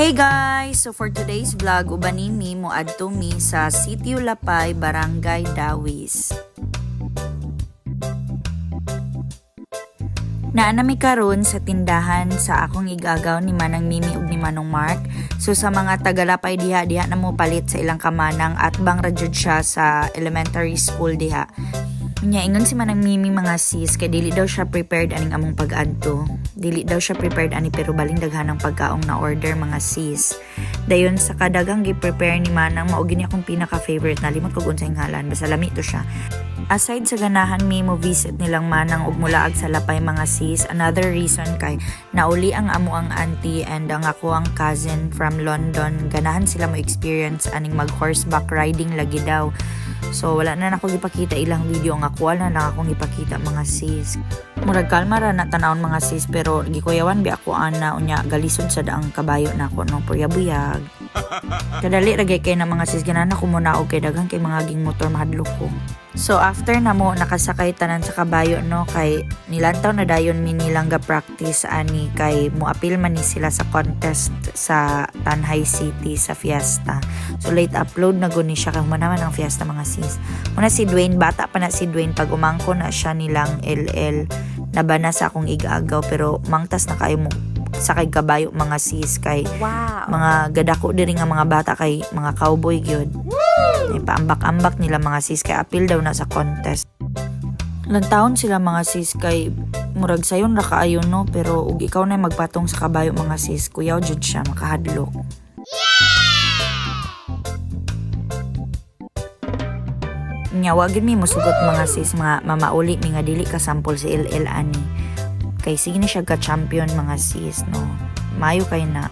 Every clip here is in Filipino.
Hey guys! So for today's vlog, ubanin mi mo adto mi sa Sitio Lapay, Barangay Dawis. Naanami karon sa tindahan sa akong igagaw ni Manang Mimi ug ni Manong Mark. So sa mga tagalapay diha na mo palit sa ilang kamanang at bang radyod siya sa elementary school diha. Nya ingon si Manang Mimi mga sis kay dili daw siya prepared aning among pag-adto. Dili daw siya prepared ani pero baling daghanang pagkaong na order mga sis. Dayon sa kadagang gi-prepare ni Manang mao gini akong pinaka-favorite na limot ko unsay ngalan basta lami to siya. Aside sa ganahan mi mo visit nilang Manang ug mulaag sa Lapay mga sis, another reason kay nauli ang amo ang auntie and ang ako ang cousin from London. Ganahan sila mo experience aning mag horseback riding lagi daw. So wala na nako gipakita ilang video nga wala na akong ipakita mga sis. Murag kalma ra na tanawon mga sis pero gikuyawan bi ako ana unya galisod sa daang kabayo nako no puyabuyag. Kadali ra kay na mga sis ganana ko muna og kay dagang kay mga ging motor mahadlok ko. So after na mo nakasakay tanan sa kabayo no kay nilantaw na dayon mi nilang ga practice ani kay moapil man ni sila sa contest sa Tanhay City sa fiesta. So late upload na guni siya kay naman ang fiesta mga sis. Muna si Dwayne bata pa na si Dwayne pag umangko na siya nilang LL nabana sa akong igagaw pero mangtas na kayo mo sa kay kabayo mga sis kay mga gadako diri nga mga bata kay mga cowboy gyud. Paambak-ambak nila mga sis kay apil daw na sa contest. Lantawon sila mga sis kay murag sayon ra kaayo no pero ug ikaw na magpatong sa kabayo mga sis kuyaw jud siya makahadlok. Nya wagid mi mosugot mga sis mga mamauli mi nga dili ka sample si LL ani. Kay sige ni siya ka champion mga sis no. Mayo kay na.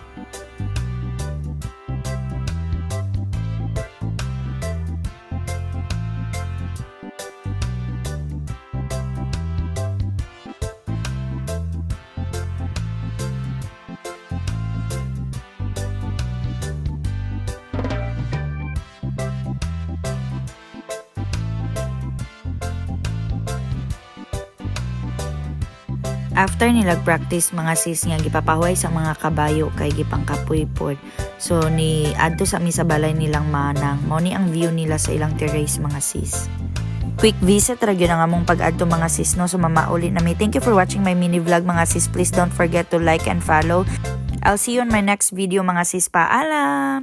After nilag practice mga sis nga gipapahuay sa mga kabayo kay gipangkapoy pod. So ni adto sa mi sa balay nilang Manang. Mao ni ang view nila sa ilang terrace mga sis. Quick visit ra gyud ang among pag-adto mga sis no so mamauli na mi. Thank you for watching my mini vlog mga sis. Please don't forget to like and follow. I'll see you on my next video mga sis. Paalam.